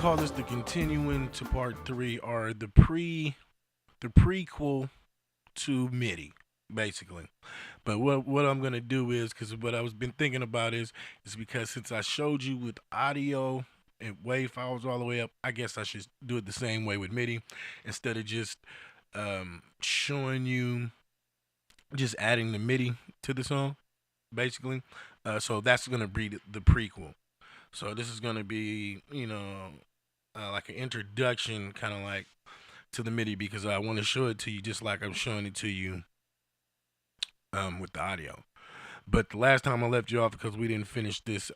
Call this the continuing to part 3, or the prequel to MIDI, basically. But what I'm gonna do is, because what I was been thinking about is because since I showed you with audio and wave files all the way up, I guess I should do it the same way with MIDI, instead of just showing you, just adding the MIDI to the song, basically. So that's gonna be the prequel. So this is gonna be, like an introduction, kind of like to the MIDI, because I want to show it to you just like I'm showing it to you with the audio. But the last time I left you off because we didn't finish this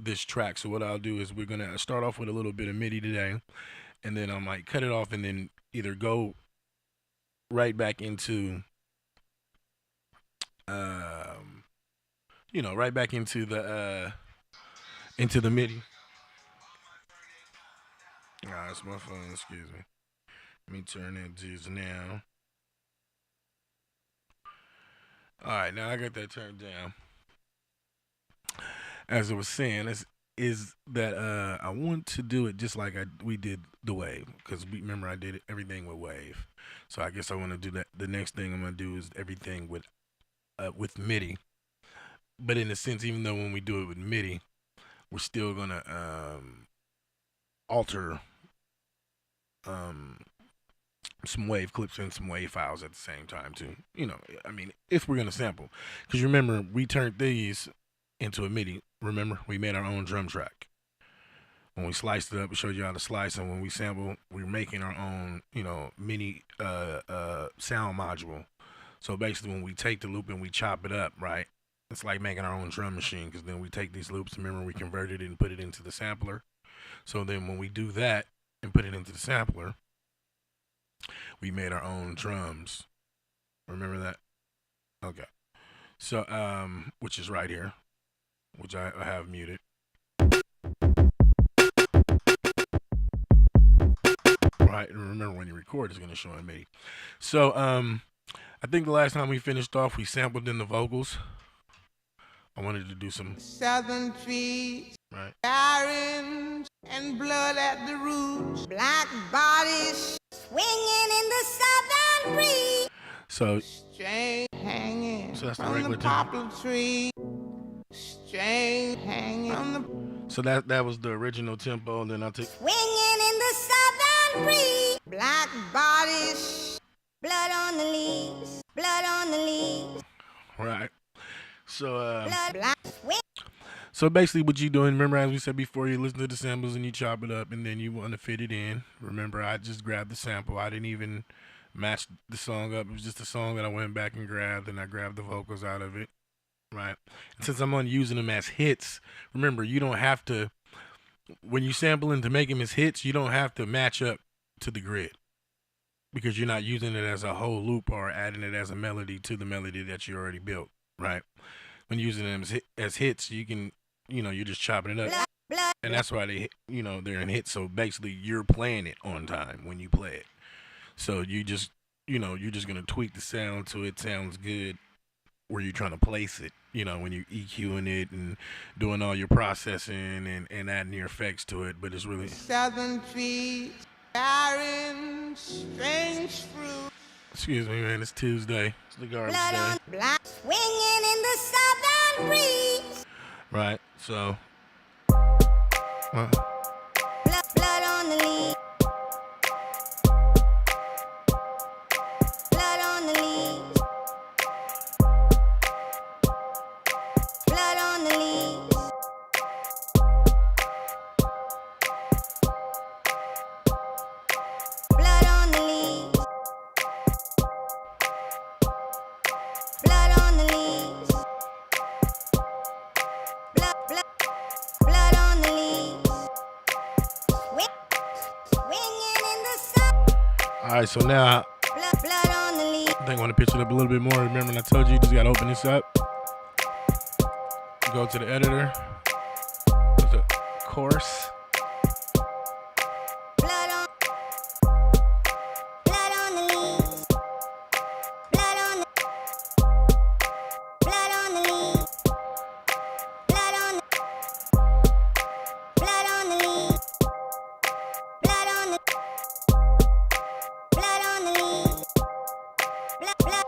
this track. So what I'll do is we're gonna start off with a little bit of MIDI today, and then I might cut it off and then either go right back into right back into the MIDI. Alright, it's my phone, excuse me. Let me turn it to now. Alright, now I got that turned down. As I was saying, is that I want to do it just like we did the wave, because remember I did everything with wave. So I guess I want to do that. The next thing I'm gonna do is everything with MIDI. But in a sense, even though when we do it with MIDI, we're still gonna alter some wave clips and some wave files at the same time too. I mean, if we're gonna sample, because remember we turned these into a MIDI. Remember, we made our own drum track. When we sliced it up, we showed you how to slice, and when we sample, we're making our own, mini sound module. So basically, when we take the loop and we chop it up, right? It's like making our own drum machine, because then we take these loops, remember, we converted it and put it into the sampler. So then when we do that and put it into the sampler, we made our own drums. Remember that? Okay. So, which is right here, which I have muted. Right, and remember when you record, it's going to show in MIDI. So, I think the last time we finished off, we sampled in the vocals. I wanted to do some southern trees, right, orange and blood at the roots, black bodies swinging in the southern breeze. So string hanging that's the from regular the poplar tree. String hanging on the. So that was the original tempo, and then I took swinging in the southern breeze, black bodies, blood on the leaves, blood on the leaves. Right. So so basically what you doing, remember as we said before, you listen to the samples and you chop it up and then you want to fit it in. Remember, I just grabbed the sample. I didn't even match the song up. It was just a song that I went back and grabbed, and I grabbed the vocals out of it. Right. And since I'm using them as hits, remember, you don't have to, when you sampling to make them as hits, you don't have to match up to the grid, because you're not using it as a whole loop or adding it as a melody to the melody that you already built. Right. When using them as hits, you can, you're just chopping it up, and that's why they're in hits. So basically, you're playing it on time when you play it. So you just, you're just gonna tweak the sound so it sounds good where you're trying to place it. When you're EQing it and doing all your processing and adding your effects to it. But it's really southern trees, barren, strange fruit. Excuse me, man. It's Tuesday. It's the garbage day. Black swinging in the southern breeze. Right. So. Blood on the leaves. Blood on the leaves. Blood on the leaves. Blood on the leaves. Blood on the leaves. Blood on the leaves. Swinging in the sun. All right, so now Blood on the leaves. I think I want to pitch it up a little bit more. Remember when I told you just got to open this up? Go to the editor. With the chorus. Blood on the leaves. Blood on the leaves. Blood on the leaves. Blood on the leaves. Blood.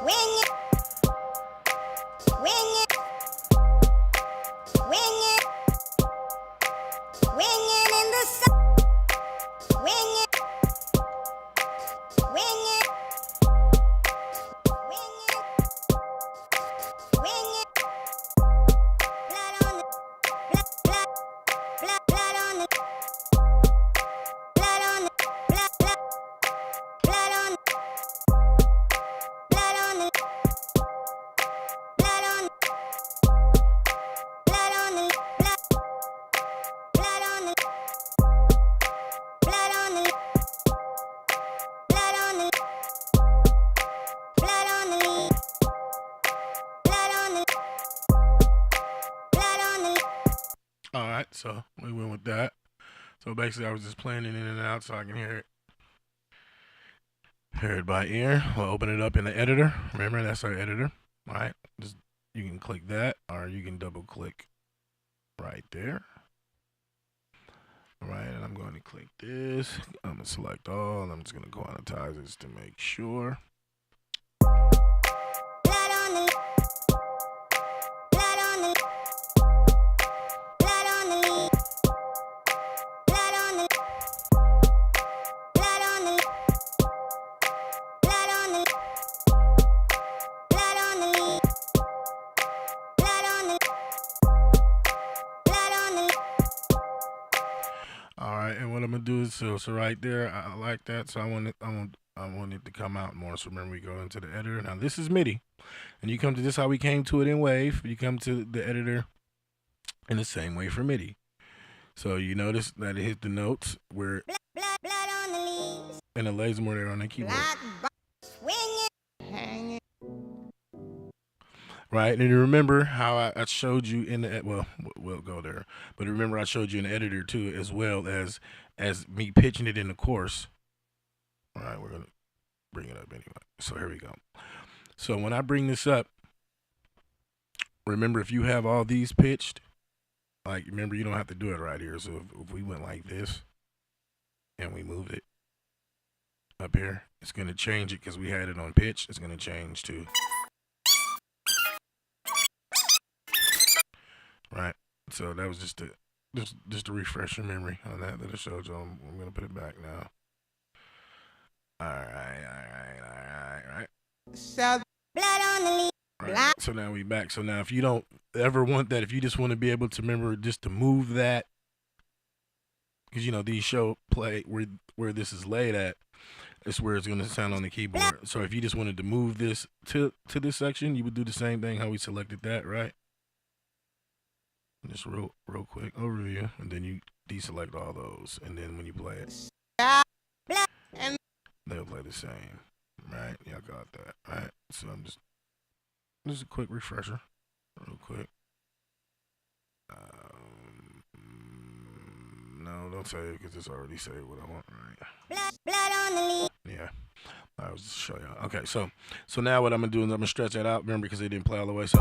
Swing it. Swing it. Swing it. Swing it in the sun. Swing it. Swing it. Swing it. Swing it. Blood on the blood on the blood on the blood on blood on the blood on blood on the blood on the blood on the blood on the blood on the leaf. Blood on the blood on the. All right, so we went with that. So basically, I was just playing it in and out so I can hear it by ear. We'll open it up in the editor. Remember, that's our editor. All right, just you can click that, or you can double click right there. All right, and I'm going to click this. I'm gonna select all, and I'm just gonna quantize this to make sure. Blood on the blood on the blood on the leaf. Blood on the blood on the blood on the blood on the leaf. Blood on the blood on the. All right, and what I'm gonna do is so right there, I like that. So I want it to come out more. So remember, we go into the editor. Now this is MIDI, and you come to this how we came to it in Wave. You come to the editor in the same way for MIDI. So you notice that it hit the notes where Blood on the leaves. and the lays more there on the keyboard. Swing it. Hang it. Right, and you remember how I showed you in the well, we'll go there. But remember, I showed you in the editor too, as well as me pitching it in the chorus. All right, we're gonna bring it up anyway. So here we go. So when I bring this up, remember if you have all these pitched, like remember you don't have to do it right here. So if we went like this, and we moved it up here, it's gonna change it because we had it on pitch. It's gonna change to. Right, so that was just a refresh your memory on that I showed you. I'm gonna put it back now. All right. So blood on the leaf. Right. So now we back. So now if you don't ever want that, if you just want to be able to remember just to move that, because you know these show play where this is laid at, it's where it's gonna sound on the keyboard. So if you just wanted to move this to this section, you would do the same thing how we selected that, right? Just real quick overview, and then you deselect all those, and then when you play it, they'll play the same, right? Y'all got that, right? So I'm just a quick refresher, real quick. No, don't say it because it's already saved what I want, right? Blood on the leaf. Yeah, I was just show y'all. Okay, so now what I'm gonna do is I'm gonna stretch that out. Remember, because they didn't play all the way, so.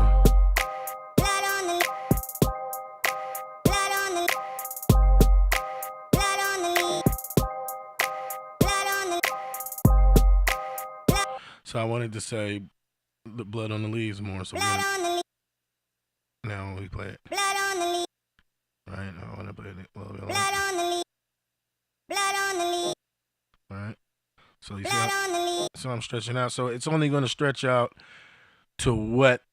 So I wanted to say the blood on the leaves more. So now we play it. Blood on the leaf. Right. I want to play it a little bit. Blood on the leaf. Blood on the leaf. Right. So you see so I'm stretching out. So it's only going to stretch out to what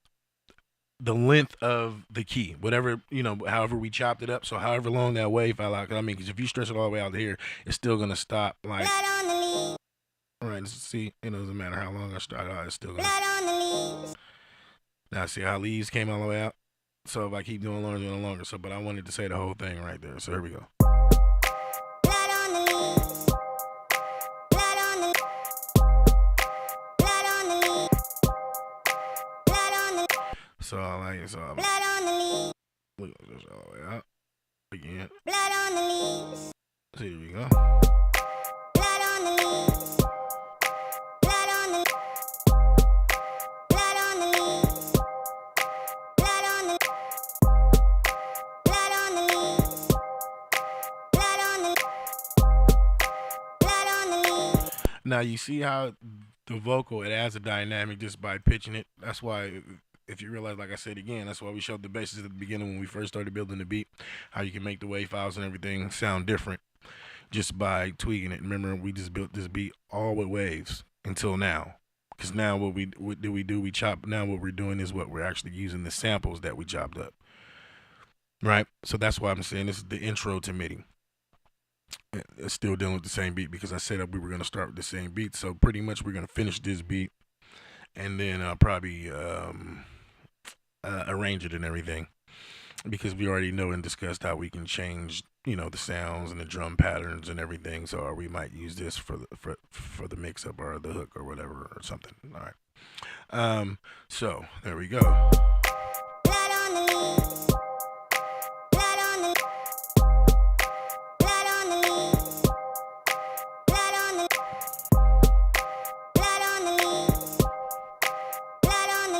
the length of the key, whatever, you know, however we chopped it up. So however long that wave fell out. I mean, because if you stretch it all the way out here, it's still going to stop like. Blood on the leaf. All right, see, it doesn't matter how long I start out, it's still gonna. Blood on the leaves. Now, see how leaves came all the way out? So if I keep doing longer, so, but I wanted to say the whole thing right there, so here we go. Blood on the leaves. Blood on the blood on the leaves. Blood on the. It's all like it's all. Blood on the leaves. Look, it's all the way out again. Blood on the leaves. See, here we go. Blood on the leaves. Blood on the. Blood on the leaves. Blood on the. Blood on the leaves. Blood on the. Blood on the leaves. Now you see how the vocal, it adds a dynamic just by pitching it. That's why, if you realize, like I said again, that's why we showed the basis at the beginning when we first started building the beat, how you can make the wave files and everything sound different just by tweaking it. Remember, we just built this beat all with waves until now. Because now what do? We chop. Now what we're doing is what we're actually using the samples that we chopped up. Right? So that's why I'm saying this is the intro to MIDI. It's still dealing with the same beat because I said that we were going to start with the same beat. So pretty much we're going to finish this beat and then probably arrange it and everything, because we already know and discussed how we can change, the sounds and the drum patterns and everything. So we might use this for the mix up or the hook or whatever or something. All right. So there we go. Blood on the leaves. Blood on the. Blood on the leaves. Blood on the. Blood on the leaves. Blood on the.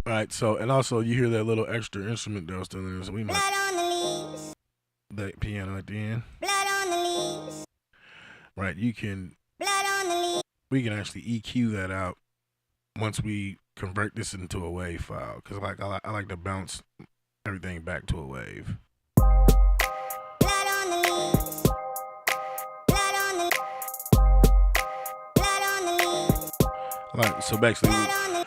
All right. So, and also you hear that little extra instrument that was still in there. So we might Blood on the leaves. that piano at the end. Blood on the leaves. Right. You can. Blood on the leaves. We can actually EQ that out once we convert this into a wave file, because I like to bounce everything back to a wave. Blood on the leaves. Blood on the. Blood on the leaves. Like, so basically Blood on the.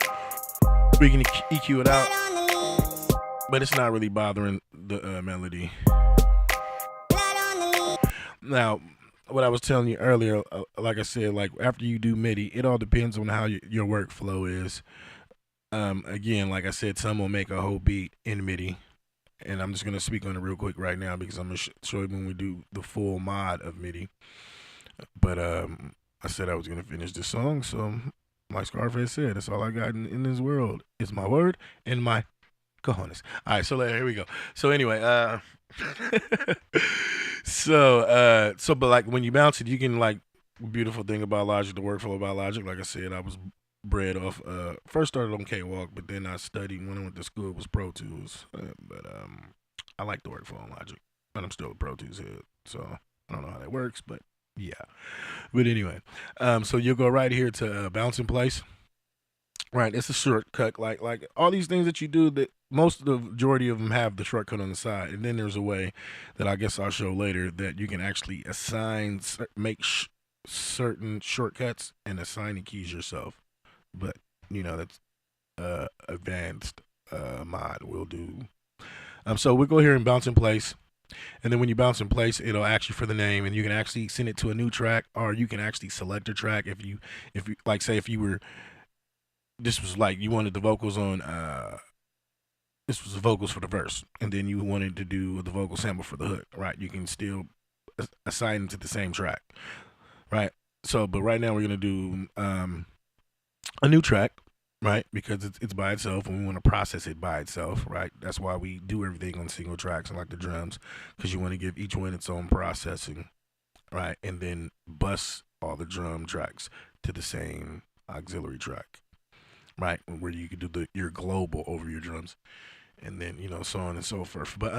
we can EQ it out, Blood on the leaves. but it's not really bothering the melody. Blood on the leaves. Now, what I was telling you earlier, like I said, like after you do MIDI, it all depends on how your workflow is. Again, like I said, some will make a whole beat in MIDI, and I'm just gonna speak on it real quick right now because I'm gonna show you when we do the full mod of MIDI. But I said I was gonna finish this song, so like Scarface said, that's all I got in this world. It's my word and my cojones. All right, so here we go. So anyway, but like when you bounce it, you can, like, beautiful thing about Logic, the workflow about Logic. Like I said, I was bred off. First started on K-Walk, but then I studied when I went to school. It was Pro Tools, but I like the workflow on Logic, but I'm still a Pro Tools head, so I don't know how that works, but yeah. But anyway, so you'll go right here to bounce in place. Right, it's a shortcut, like all these things that you do, that most of the majority of them have the shortcut on the side, and then there's a way that I guess I'll show later that you can actually assign, make certain shortcuts and assign the keys yourself. But that's advanced mod will do. So we'll go here and bounce in place, and then when you bounce in place, it'll ask you for the name, and you can actually send it to a new track, or you can actually select a track if you like, say if you were. This was like you wanted the vocals on, this was the vocals for the verse, and then you wanted to do the vocal sample for the hook, right? You can still assign it to the same track, right? So, but right now we're going to do a new track, right? Because it's by itself, and we want to process it by itself, right? That's why we do everything on single tracks, and like the drums, because you want to give each one its own processing, right? And then bus all the drum tracks to the same auxiliary track. Right, where you could do your global over your drums, and then so on and so forth. But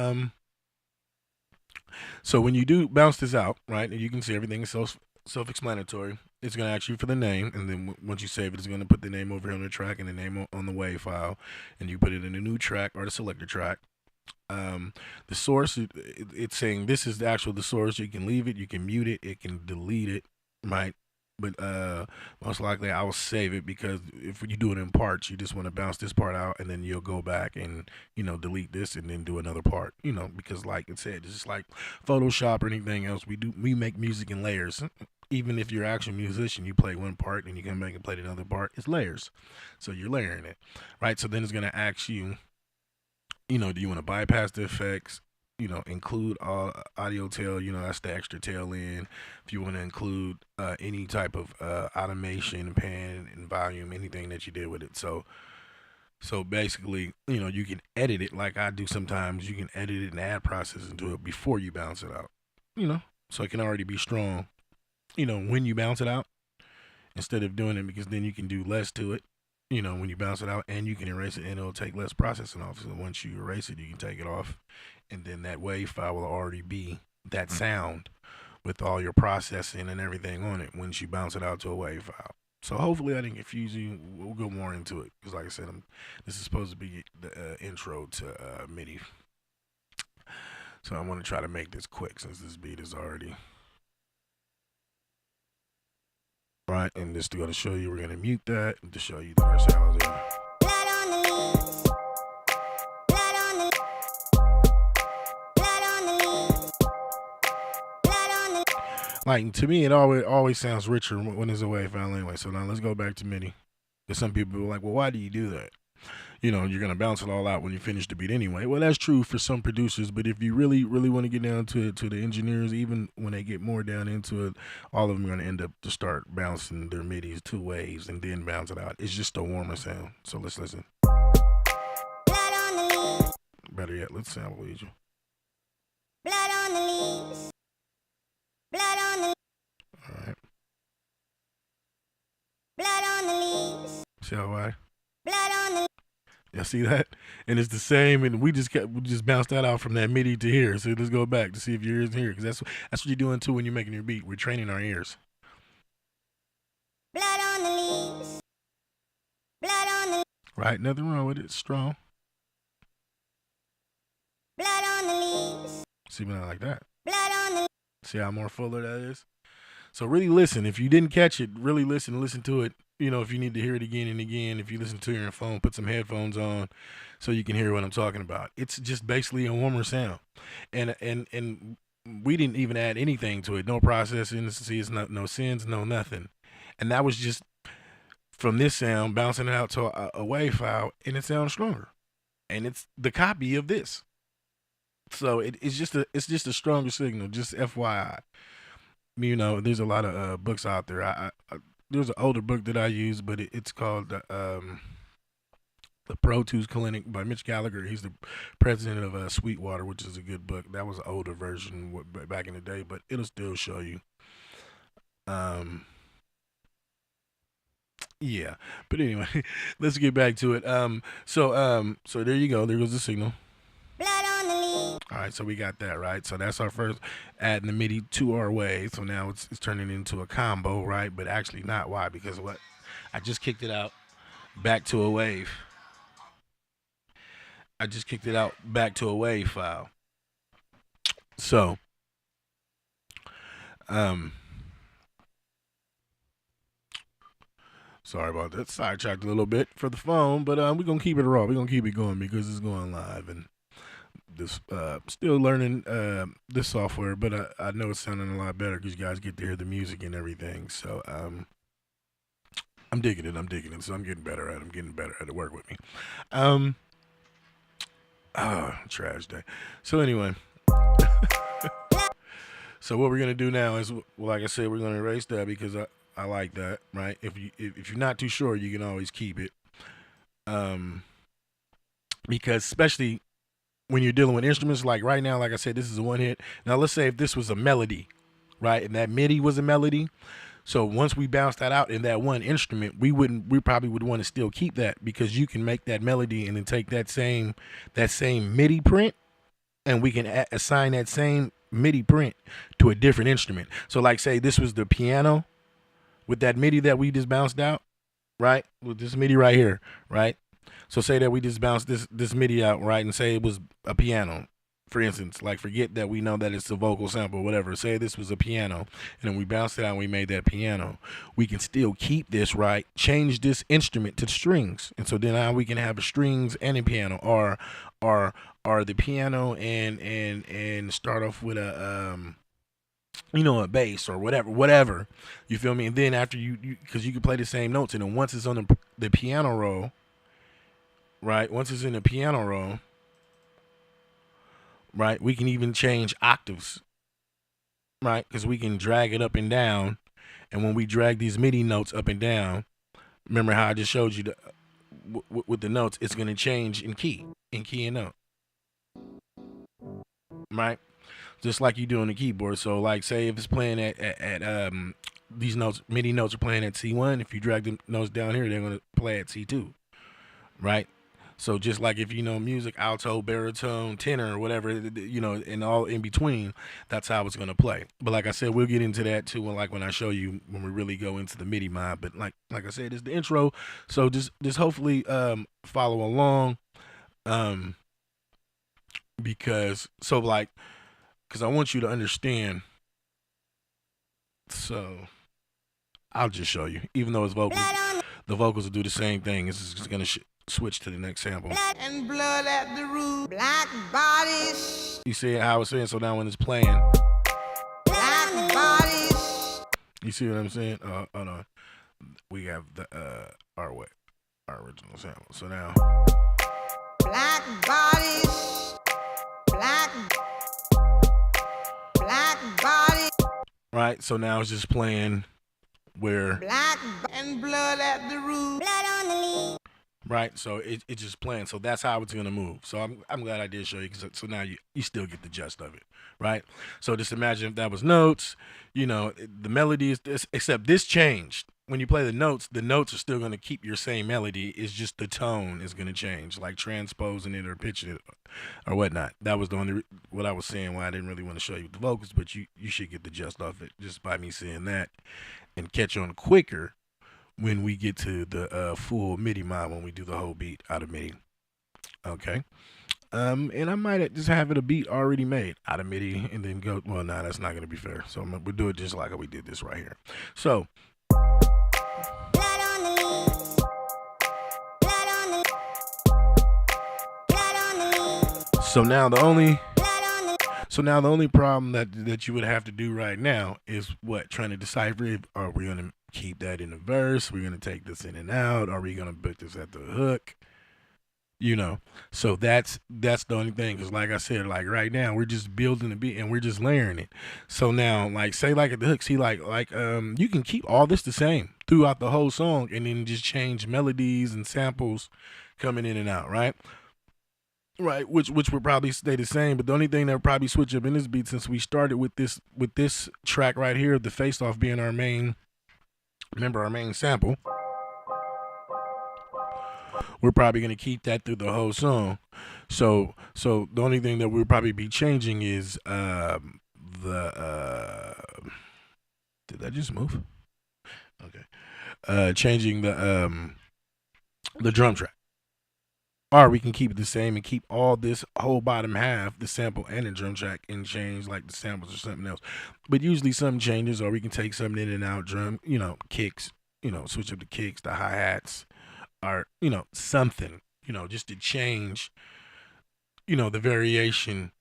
so when you do bounce this out, right, and you can see everything is self-explanatory. It's gonna ask you for the name, and then once you save it, it's gonna put the name over here on the track and the name on the WAV file, and you put it in a new track or the selector track. The source, it's saying this is the source. You can leave it, you can mute it, it can delete it, right? But most likely I will save it, because if you do it in parts, you just want to bounce this part out, and then you'll go back and delete this and then do another part, because like it said, it's just like Photoshop or anything else. We make music in layers. Even if you're an actual musician, you play one part and you come back and play another part. It's layers, so you're layering it, right? So then it's gonna ask you, do you want to bypass the effects? Include audio tail, that's the extra tail in. If you want to include any type of automation, pan and volume, anything that you did with it. So So basically, you know, you can edit it like I do sometimes. You can edit it and add process into it before you bounce it out. You know, so it can already be strong. You know, when you bounce it out, instead of doing it, because then you can do less to it. You know, when you bounce it out, and you can erase it, and it'll take less processing off. So once you erase it, you can take it off, and then that wave file will already be that sound with all your processing and everything on it once you bounce it out to a wave file. So hopefully I didn't confuse you. We'll go more into it because, like I said, this is supposed to be the intro to MIDI. So I want to try to make this quick since this beat is already right. And just to go to show you, we're gonna mute that to show you that our sound is in. Blood on the leaves. Blood on the blood on the leaves. Blood on the Like, to me, it always sounds richer when it's a wave file anyway. So now let's go back to MIDI. Because some people are like, well, why do you do that? You know, you're gonna bounce it all out when you finish the beat anyway. Well, that's true for some producers, but if you really want to get down to it, to the engineers, even when they get more down into it, all of them are gonna end up to start bouncing their MIDIs 2 waves and then bounce it out. It's just a warmer sound. So let's listen. blood on the leaves. Better yet, let's sample each. Blood on the leaves. Blood on the All right. blood on the leaves. See how I? Blood on the Y'all see that? And it's the same, and we just bounced that out from that MIDI to here. So let's go back to see if your ears here, because that's what you're doing too when you're making your beat. We're training our ears. blood on the leaves. Blood on the Right? Nothing wrong with it. It's strong. blood on the leaves. See, but not like that. Blood on the See how more fuller that is? So really listen. If you didn't catch it, really listen to it. You know, if you need to hear it again and again, if you listen to it on your phone, put some headphones on so you can hear what I'm talking about. It's just basically a warmer sound. And we didn't even add anything to it. No processing. See, it's not no sends, no nothing. And that was just from this sound bouncing it out to a wave file, and it sounds stronger. And it's the copy of this. So it's just a stronger signal. Just FYI. You know, there's a lot of books out there. There's an older book that I use, but it's called the Pro Tools Clinic by Mitch Gallagher. He's the president of Sweetwater, which is a good book. That was an older version back in the day, but it'll still show you. Yeah, but anyway, let's get back to it. So there you go. There goes the signal. blood on the leaves. All right, so we got that, right? So that's our first adding the MIDI to our wave. So now it's turning into a combo, right? But actually not. Why? Because what? I just kicked it out back to a wave. I just kicked it out back to a wave file. So, sorry about that. Sidetracked a little bit for the phone, but we're gonna keep it raw. We're gonna keep it going because it's going live, and this still learning this software, but I know it's sounding a lot better because you guys get to hear the music and everything. So I'm digging it. So I'm getting better at it. I'm getting better at it. Work with me. Trash day. So anyway. So what we're gonna do now is, well, like I said, we're gonna erase that because I like that, right? If you're not too sure, you can always keep it. Because especially when you're dealing with instruments, like right now, like I said, this is a one hit. Now let's say if this was a melody, right, and that MIDI was a melody. So once we bounce that out in that one instrument, we probably would want to still keep that because you can make that melody and then take that same MIDI print, and we can assign that same MIDI print to a different instrument. So like say this was the piano with that MIDI that we just bounced out, right? With this MIDI right here, right? So say that we just bounced this MIDI out, right? And say it was a piano, for instance. Like forget that we know that it's a vocal sample or whatever. Say this was a piano, and then we bounced it out and we made that piano. We can still keep this, right? Change this instrument to strings. And so then now we can have a strings and a piano, or the piano and start off with a a bass or whatever. You feel me? And then after you because you can play the same notes, and then once it's on the piano roll, right? Once it's in the piano roll, right? We can even change octaves, right? Because we can drag it up and down, and when we drag these MIDI notes up and down, remember how I just showed you with the notes, it's gonna change in key and note, right? Just like you do on the keyboard. So like say if it's playing at these notes, MIDI notes are playing at C1. If you drag the notes down here, they're gonna play at C2, right? So just like if you know music, alto, baritone, tenor, or whatever, and all in between, that's how it's gonna play. But like I said, we'll get into that too, when I show you when we really go into the MIDI mod. But like I said, it's the intro, so just hopefully follow along, um, because I want you to understand. So I'll just show you, even though it's vocals, the vocals will do the same thing. It's just gonna switch to the next sample. And blood at the root, black bodies. You see how it's saying? So now when it's playing, Black bodies. you see what I'm saying? Hold on. We have the our original sample. So now black bodies. Black bodies. Right? So now it's just playing where black and blood at the root. Blood on the leaf. Right, so it's just playing. So that's how it's gonna move. So I'm glad I did show you, so now you still get the gist of it, right? So just imagine if that was notes, the melody is this, except this changed. When you play the notes are still gonna keep your same melody. It's just the tone is gonna change, like transposing it or pitching it or whatnot. That was the only what I was saying why I didn't really want to show you the vocals, but you should get the gist of it just by me saying that and catch on quicker when we get to the full MIDI mod, when we do the whole beat out of MIDI. Okay. And I might just have it a beat already made out of MIDI and then go, well, nah, that's not going to be fair. So we'll do it just like we did this right here. So. Blood on the leaves. Blood on the leaves. So now the only problem that you would have to do right now is trying to decipher if are we going to keep that in the verse, we're going to take this in and out, are we going to put this at the hook, so that's the only thing, because like I said, like right now we're just building the beat and we're just layering it. So now like say like at the hook, see like you can keep all this the same throughout the whole song and then just change melodies and samples coming in and out, right, which would probably stay the same, but the only thing that would probably switch up in this beat, since we started with this track right here, the face off being our main sample, we're probably going to keep that through the whole song. So the only thing that we'll probably be changing is did that just move? Okay. Changing the drum track. Or we can keep it the same and keep all this whole bottom half, the sample and the drum track, and change like the samples or something else. But usually something changes, or we can take something in and out, drum, kicks, switch up the kicks, the hi-hats, or, something, just to change, the variation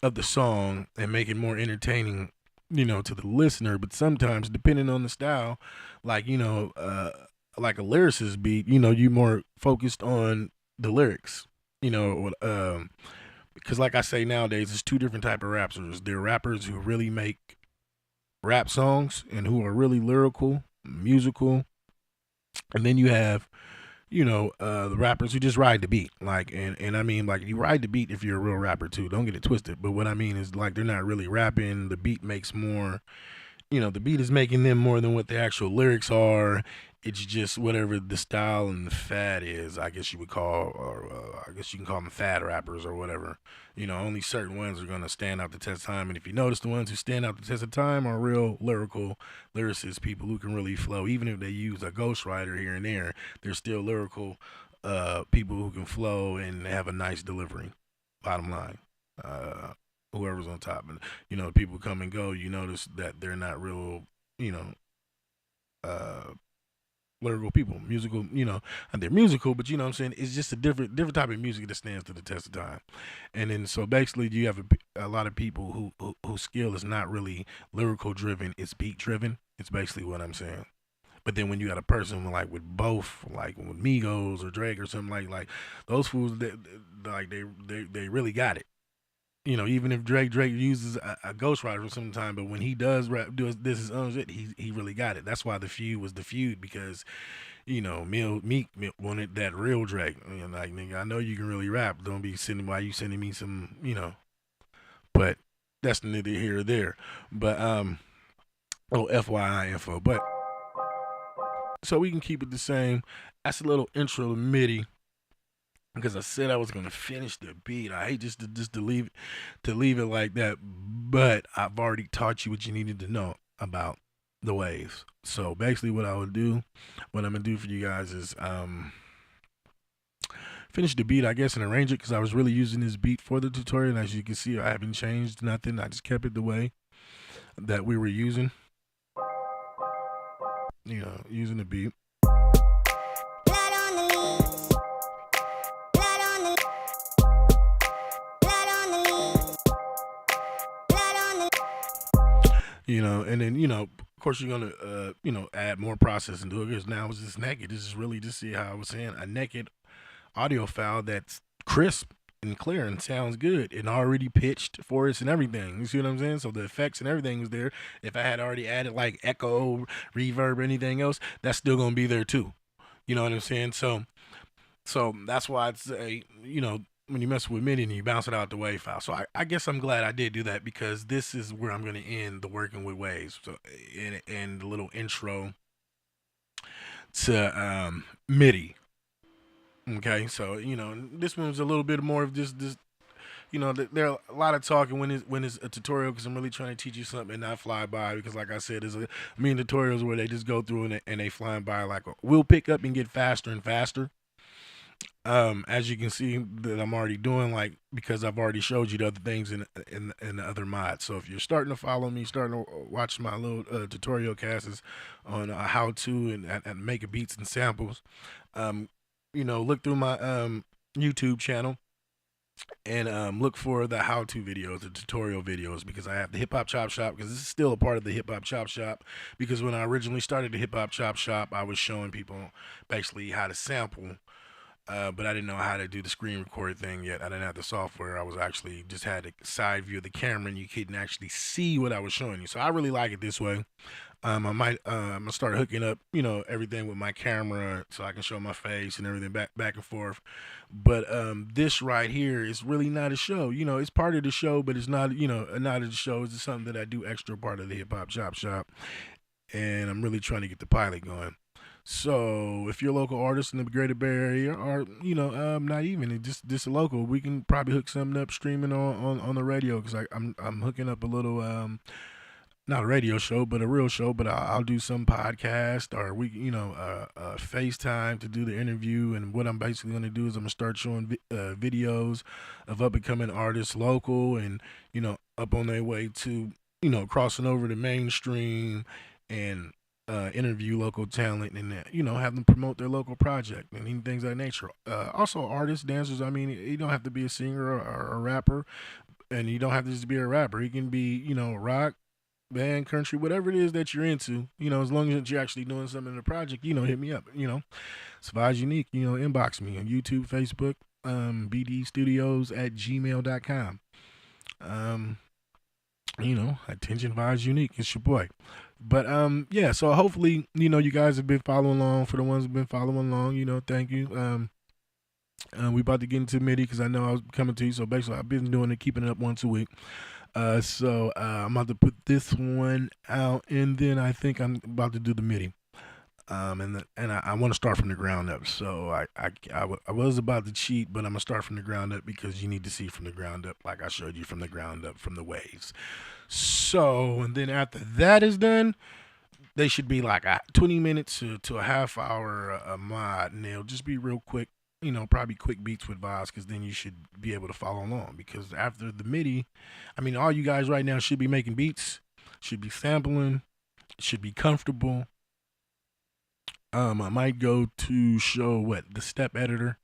of the song and make it more entertaining, to the listener. But sometimes, depending on the style, like, like a lyricist beat, you more focused on the lyrics, because like I say, nowadays there's two different type of rappers. There are rappers who really make rap songs and who are really lyrical, musical, and then you have the rappers who just ride the beat, like, and I mean, like, you ride the beat if you're a real rapper too, don't get it twisted, but what I mean is, like, they're not really rapping. The beat makes more, the beat is making them more than what the actual lyrics are. It's just whatever the style and the fad is, I guess you would call, or I guess you can call them fad rappers or whatever. Only certain ones are going to stand out the test of time. And if you notice, the ones who stand out the test of time are real lyrical lyricists, people who can really flow. Even if they use a ghostwriter here and there, they're still lyrical people who can flow and have a nice delivery, bottom line. Whoever's on top. And, people come and go, you notice that they're not real, lyrical people, musical, and they're musical, but what I'm saying, it's just a different type of music that stands to the test of time. And then so basically you have a lot of people whose skill is not really lyrical driven, it's beat driven. It's basically what I'm saying. But then when you got a person like with both, like with Migos or Drake or something like those fools, they really got it. Even if Drake uses a ghostwriter sometimes, but when he does rap, does this his own shit, he really got it. That's why the feud was the feud, because Meek wanted that real Drake. Like, nigga, I know you can really rap. Don't be sending why you sending me some, But that's neither here or there. But FYI info. But so we can keep it the same. That's a little intro to MIDI because I said I was gonna finish the beat. I hate just to leave it like that, but I've already taught you what you needed to know about the waves. So basically, what I'm gonna do for you guys is finish the beat, I guess, and arrange it because I was really using this beat for the tutorial. And as you can see, I haven't changed nothing. I just kept it the way that we were using. Using the beat. Blood on the leaves. Blood on the blood on the leaves. Blood on the And then of course you're gonna add more processing to it because now it's just naked. This is really just see how I was saying a naked audio file that's crisp and clear and sounds good and already pitched for us and everything. You see what I'm saying? So the effects and everything was there. If I had already added like echo, reverb, or anything else, that's still gonna be there too. You know what I'm saying? So that's why it's when you mess with MIDI and you bounce it out the WAV file. So I guess I'm glad I did do that because this is where I'm going to end the working with waves. So and the little intro to MIDI. Okay, so this one's a little bit more of this. There are a lot of talking when it's a tutorial because I'm really trying to teach you something and not fly by because, like I said, there's tutorials where they just go through and they flying by like we'll pick up and get faster and faster. As you can see that I'm already doing because I've already showed you the other things in the other mods. So if you're starting to follow me, starting to watch my little tutorial casts on how to and make beats and samples, look through my YouTube channel and look for the how-to videos, the tutorial videos, because I have the Hip Hop Chop Shop because this is still a part of the Hip Hop Chop Shop because when I originally started the Hip Hop Chop Shop, I was showing people basically how to sample. But I didn't know how to do the screen record thing yet. I didn't have the software. I was actually just had a side view of the camera and you couldn't actually see what I was showing you. So I really like it this way. I'm gonna start hooking up, everything with my camera so I can show my face and everything back and forth. But this right here is really not a show. It's part of the show, but it's not, not of the show. It's just something that I do extra part of the Hip Hop Chop Shop, and I'm really trying to get the pilot going. So if you're a local artist in the Greater Bay Area, or not even just a local, we can probably hook something up streaming on the radio because I'm hooking up a little not a radio show but a real show, but I'll do some podcast or we FaceTime to do the interview. And what I'm basically going to do is I'm gonna start showing videos of up and coming artists, local and up on their way to crossing over the mainstream and interview local talent and have them promote their local project and things of that nature. Also artists, dancers. I mean, you don't have to be a singer or a rapper, and you don't have to just be a rapper. You can be rock, band, country, whatever it is that you're into. As long as you're actually doing something in the project, hit me up. It's Vas Unique. Inbox me on YouTube, Facebook, BDEstudios@gmail.com. Attention Vas Unique. It's your boy. But yeah, so hopefully, you guys have been following along. For the ones who've been following along, thank you. We about to get into MIDI because I know I was coming to you. So basically I've been doing it, keeping it up once a week. So I'm about to put this one out and then I think I'm about to do the MIDI. And I want to start from the ground up. So I was about to cheat, but I'm gonna start from the ground up because you need to see from the ground up, like I showed you from the ground up, from the waves. So, and then after that is done, they should be like 20 minutes to a half hour a mod, and they'll just be real quick. Probably quick beats with Vas, because then you should be able to follow along. Because after the MIDI, I mean, all you guys right now should be making beats, should be sampling, should be comfortable. I might go to show the step editor.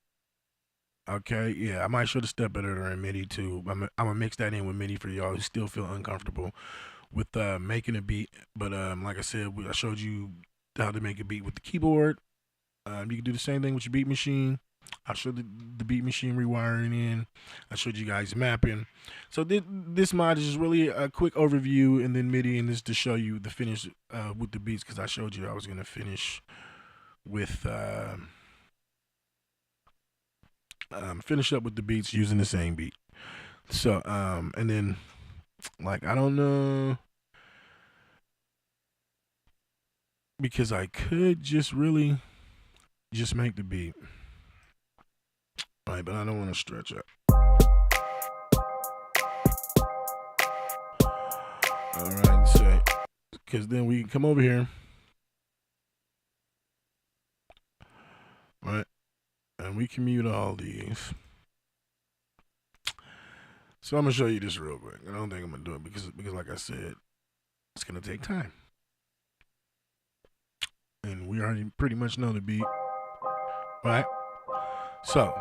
Okay, yeah, I might show the step editor in MIDI too. I'm gonna mix that in with MIDI for y'all who still feel uncomfortable with making a beat. But like I said, I showed you how to make a beat with the keyboard. You can do the same thing with your beat machine. I showed the beat machine rewiring in. I showed you guys mapping. So this mod is just really a quick overview, and then MIDI, and this to show you the finish with the beats, because I showed you I was gonna finish with finish up with the beats using the same beat. So and then like I don't know, because I could just really just make the beat. All right, but I don't want to stretch it. All right, so because then we can come over here, right, and we can mute all these. So I'm gonna show you this real quick. I don't think I'm gonna do it because like I said, it's gonna take time, and we already pretty much know the beat, right? So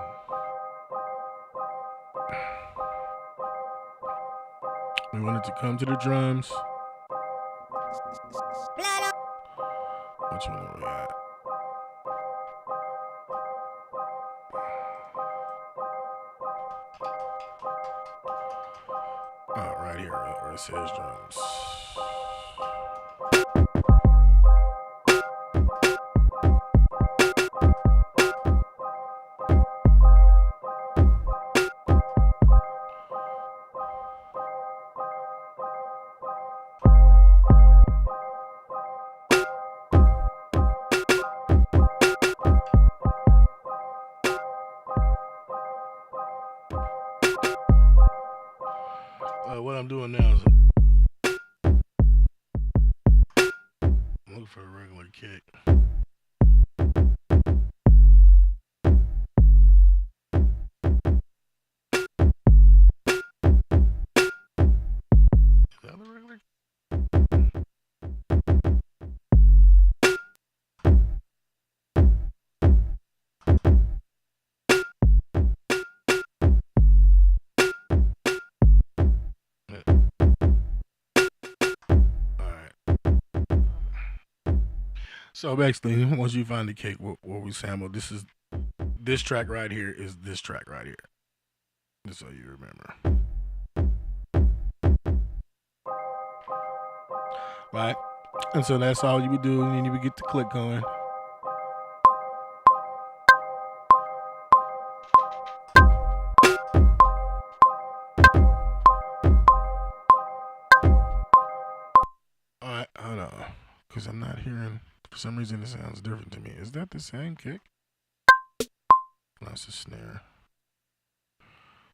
we want it to come to the drums. Which one are we at? Oh, right here, where it says drums. What I'm doing now is I'm looking for a regular kick. Is that the regular? So basically, once you find the kick where we sample, this track right here is this track right here. Just so you remember. Right? And so that's all you would do, and then you would get the click going. Alright, hold on. Because I'm not hearing, for some reason it sounds different to me. Is that the same kick? No, it's a snare.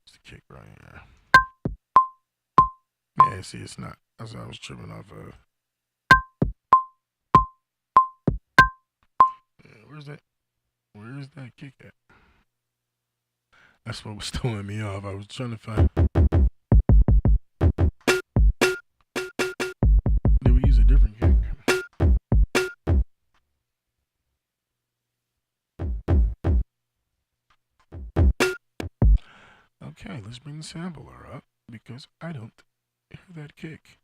It's the kick right here. Yeah, see, it's not. That's what I was tripping off of. Yeah, where's that kick at? That's what was throwing me off. I was trying to find. Did we use a different kick? Okay, let's bring the sampler up because I don't hear that kick.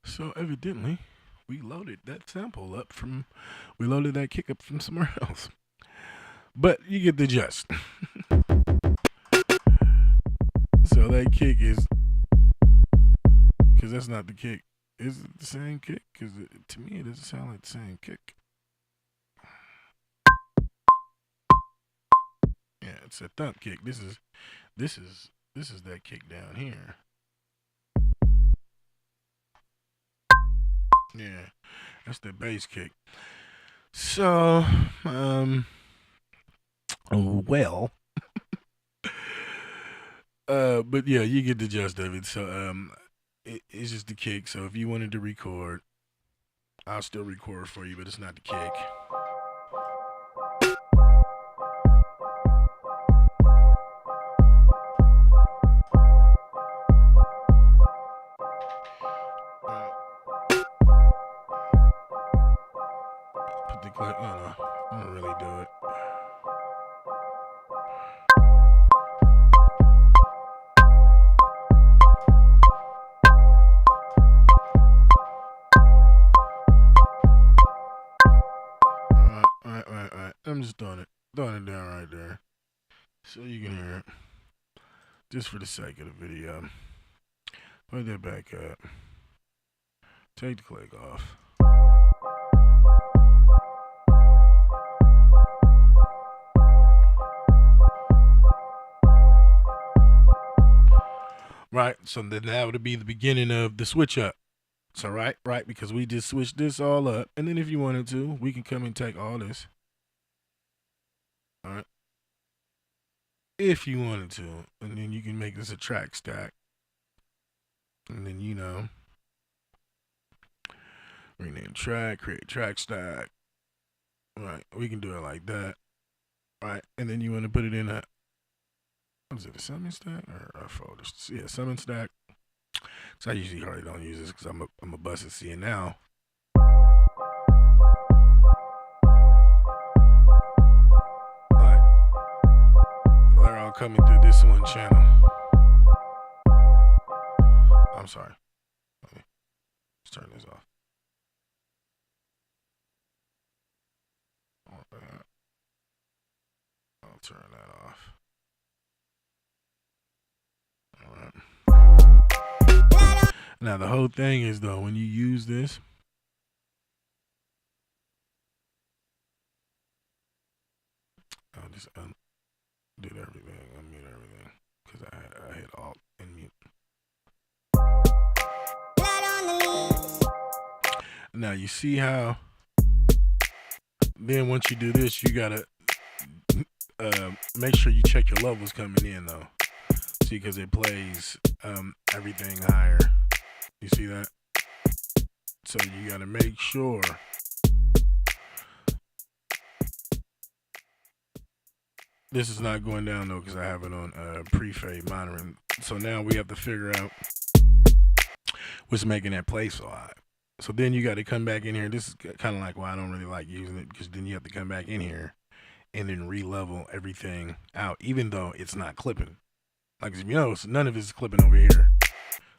So evidently, we loaded that sample up from, we loaded that kick up from somewhere else. But you get the gist. So that kick is, because that's not the kick. Is it the same kick? Because to me, it doesn't sound like the same kick. Yeah, it's a thump kick. This is that kick down here. Yeah, that's the bass kick. So, well, but yeah, you get the gist of it. So, it's just the kick. So if you wanted to record, I'll still record for you, but it's not the kick. Put the clip. No, I don't really do it. Alright. I'm just doing it. throwing it down right there so you can hear it. Just for the sake of the video. Put that back up. Take the click off. Right, so then that would be the beginning of the switch up. So right, because we just switched this all up. And then if you wanted to, we can come and take all this. All right. If you wanted to. And then you can make this a track stack. And then, you know, rename track, create track stack. Right, we can do it like that. Right, and then you want to put it in a, what is it, a summon stack or a folder? Yeah, summon stack. So I usually hardly don't use this because I'm a bust at seeing now. Alright, they're all coming through this one channel. I'm sorry. Let me just turn this off. I'll turn that off. Alright. Now the whole thing is though, when you use this, I'll just did everything, unmute everything, because I hit Alt and mute. Now you see how, then once you do this, you gotta make sure you check your levels coming in though. See, because it plays everything higher. You see that? So you gotta make sure this is not going down though, because I have it on pre-fade monitoring. So now we have to figure out what's making that play so high. So then you got to come back in here. This is kind of like why I don't really like using it, because then you have to come back in here and then re-level everything out, even though it's not clipping. Like, if you notice, none of it's clipping over here.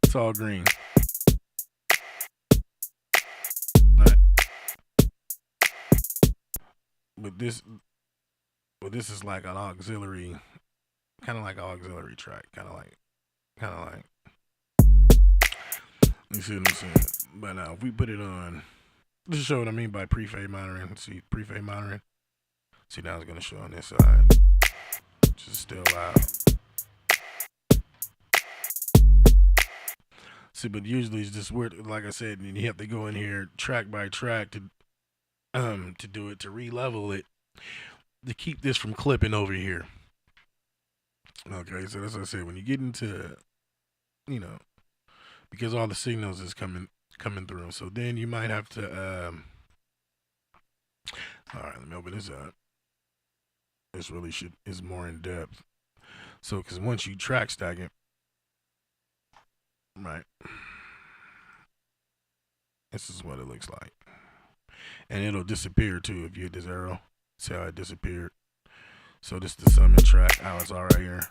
It's all green. Right. But this is like an auxiliary, kind of like an auxiliary track, kind of like. You see what I'm saying? But now, if we put it on, this is show what I mean by pre-fade monitoring. See, pre-fade monitoring. See, now it's gonna show on this side. Just still loud. See, but usually it's just weird. Like I said, you have to go in here track by track to do it, to re-level it, to keep this from clipping over here. Okay, so that's what I said. When you get into, you know, because all the signals is coming through, so then you might have to. All right, let me open this up. This really is more in depth. So, because once you track stack it, right, this is what it looks like, and it'll disappear too if you hit this arrow. See how it disappeared? So this is the summon track. How it's all right here.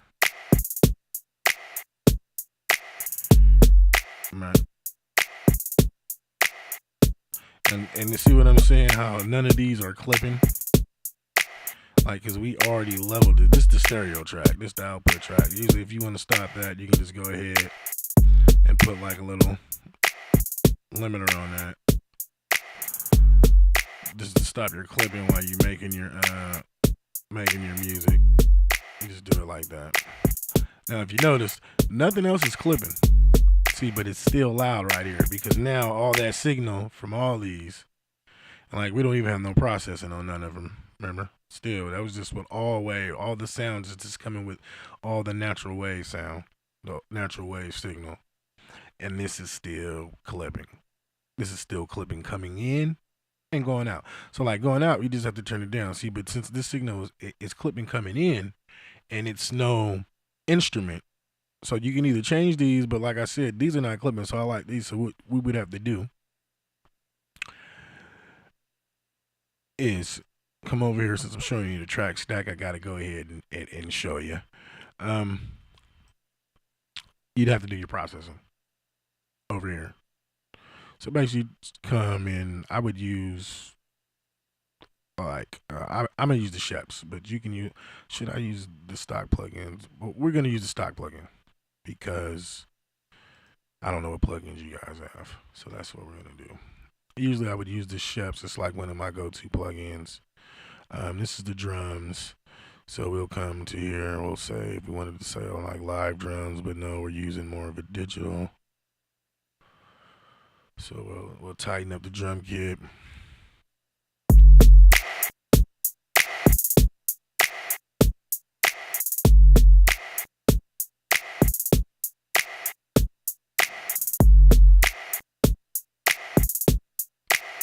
Right. And you see what I'm saying? How none of these are clipping. Like, because we already leveled it. This is the stereo track. This is the output track. Usually if you want to stop that, you can just go ahead and put like a little limiter on that. Just to stop your clipping while you're making your music. You just do it like that. Now if you notice, nothing else is clipping. See, but it's still loud right here, because now all that signal from all these, and like we don't even have no processing on none of them. Remember? Still, that was just with all the sounds is just coming with all the natural wave sound, the natural wave signal. And this is still clipping. This is still clipping coming in and going out. So like going out, you just have to turn it down. See, but since this signal is clipping coming in and it's no instrument, so you can either change these, but like I said, these are not clipping, so I like these. So what we would have to do is come over here. Since I'm showing you the track stack, I got to go ahead and show you. You'd have to do your processing over here. So basically, come in. I would use like I'm gonna use the Sheps, but you can use. Should I use the stock plugins? Well, we're gonna use the stock plugin because I don't know what plugins you guys have, so that's what we're gonna do. Usually I would use the Sheps. It's like one of my go-to plugins. This is the drums. So we'll come to here and we'll say if we wanted to say on like live drums, but no, we're using more of a digital. So we'll tighten up the drum kit.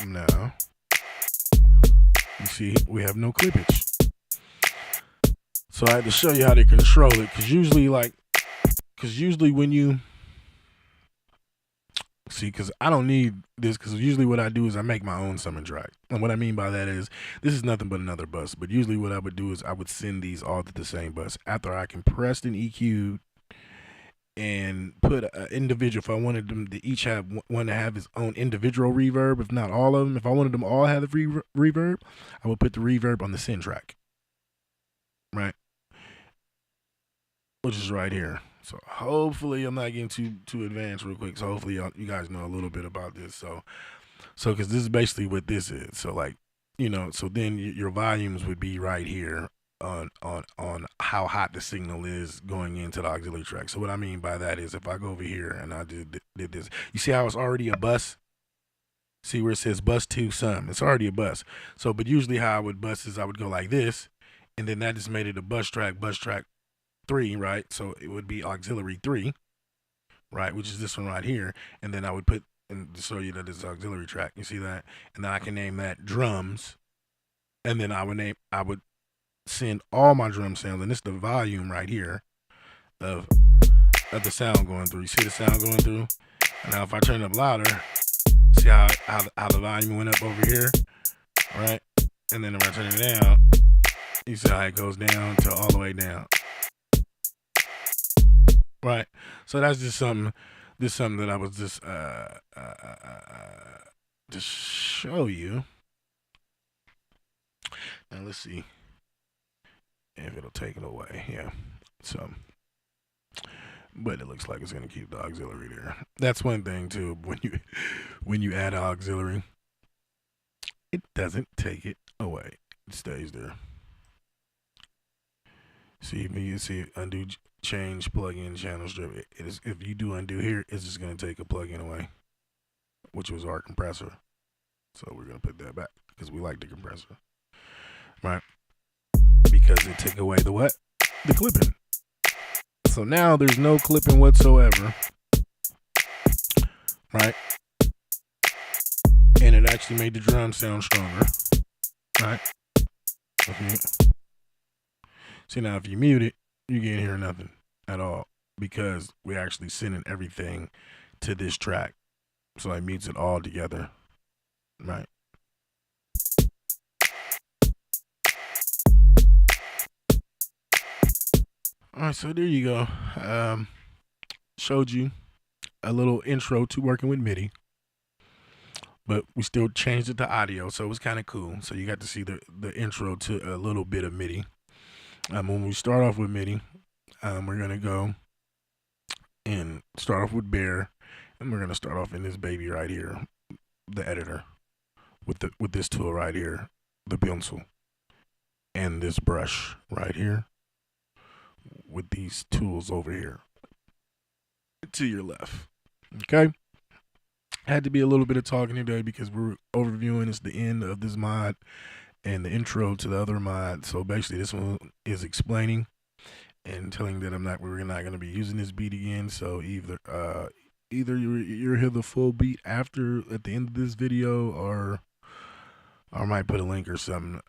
Now, you see we have no clippage. So I had to show you how to control it, because usually when you see, because I don't need this, because usually what I do is I make my own summon track. And what I mean by that is this is nothing but another bus, but usually what I would do is I would send these all to the same bus after I compressed and EQ'd and put an individual. If I wanted them to each have one to have his own individual reverb, if not all of them, if I wanted them all to have the reverb, I would put the reverb on the send track, right? Which is right here. So hopefully I'm not getting too advanced real quick. So hopefully you guys know a little bit about this. So because this is basically what this is. So like, so then your volumes would be right here on how hot the signal is going into the auxiliary track. So what I mean by that is if I go over here and I did this, you see how it's already a bus? See where it says bus 2 sum? It's already a bus. So, but usually how I would bus is I would go like this, and then that just made it a bus track 3, right? So it would be auxiliary 3, right? Which is this one right here. And then I would put, and to show you that it's auxiliary track, you see that? And then I can name that drums. And then I would send all my drum sounds, and this is the volume right here of the sound going through. You see the sound going through? And now if I turn it up louder, see how the volume went up over here, right? And then if I turn it down, you see how it goes down to all the way down. Right. So that's just something that I was just to show you. Now let's see if it'll take it away. Yeah. So, but it looks like it's gonna keep the auxiliary there. That's one thing too. When you add auxiliary, it doesn't take it away. It stays there. See, when you see undo, change, plugin, channel strip. It is, if you do undo here, it's just gonna take a plugin away, which was our compressor. So we're gonna put that back because we like the compressor, right? Because it took away the what? The clipping. So now there's no clipping whatsoever, right? And it actually made the drum sound stronger, right? Okay. See, now if you mute it, you can't hear nothing at all because we're actually sending everything to this track. So it mutes it all together, right? All right, so there you go. Showed you a little intro to working with MIDI, but we still changed it to audio, so it was kind of cool. So you got to see the intro to a little bit of MIDI. When we start off with MIDI, we're gonna go and start off with Bear, and we're gonna start off in this baby right here, the editor, with this tool right here, the pencil, and this brush right here, with these tools over here to your left. Okay. Had to be a little bit of talking today because we're overviewing. It's the end of this mod and the intro to the other mod. So basically this one is explaining and telling that we're not going to be using this beat again. So either you'll hear the full beat at the end of this video, or I might put a link or something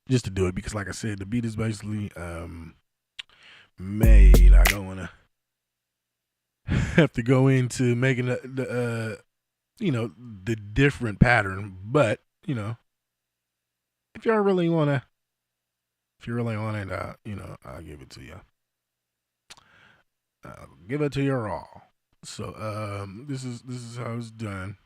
just to do it, because like I said, the beat is basically made. I don't want to have to go into making the different pattern, but if you really want it, I'll give it to you. I'll give it to you raw. So this is how it's done.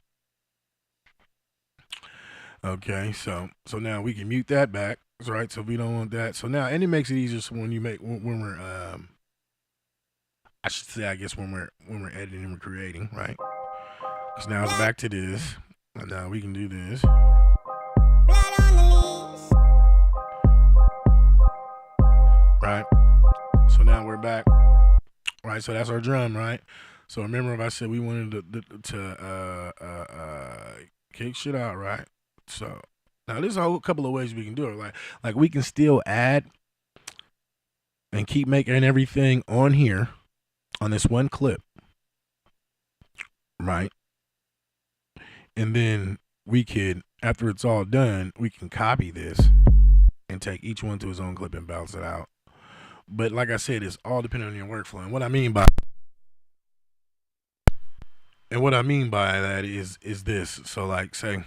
Okay, so now we can mute that back, right? So we don't want that. So now, and it makes it easier so when you make when we're I should say, I guess when we're editing and we're creating, right? Because now it's back to this, and now we can do this, Blood on the leaves. right? So now we're back, right? So that's our drum, right? So remember, if I said we wanted to kick shit out, right? So now there's a whole couple of ways we can do it. Like we can still add and keep making everything on here on this one clip, right? And then we could, after it's all done, we can copy this and take each one to his own clip and bounce it out. But like I said, it's all depending on your workflow. And what I mean by that is this. So like say,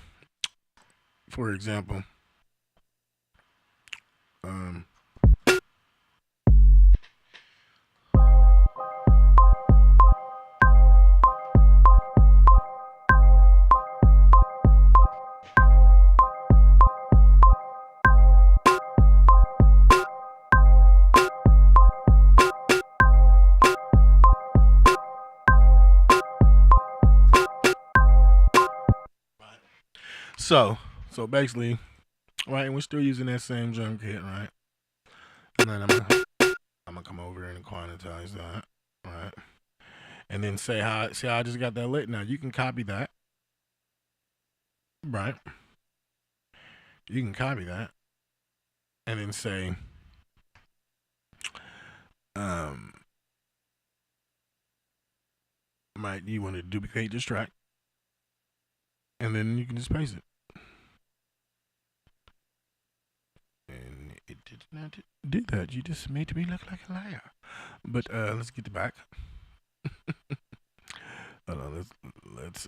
for example, um, so basically, right, and we're still using that same drum kit, right? And then I'm gonna come over here and quantize that, right? And then see how I just got that lit. Now you can copy that, right? You can copy that, and then say, um, right, you want to duplicate this track, and then you can just paste it. And it did not do that. You just made me look like a liar. But let's get it back. Hold on, let's